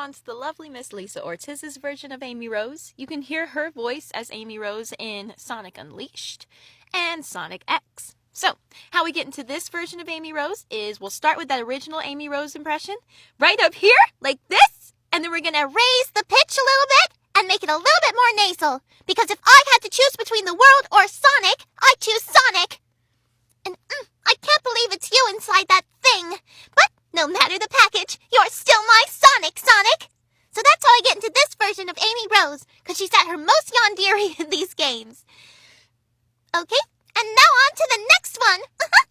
on to the lovely Miss Lisa Ortiz's version of Amy Rose. You can hear her voice as Amy Rose in Sonic Unleashed and Sonic X. So, how we get into this version of Amy Rose is we'll start with that original Amy Rose impression right up here, like this, and then we're going to raise the pitch a little bit and make it a little bit more nasal. Because if I had to choose between the world or Sonic, I'd choose Sonic. And I can't believe it's you inside that thing. But no matter the package, you're still my Sonic, Sonic. So that's how I get into this version of Amy Rose, because she's at her most yandere in these games. Okay,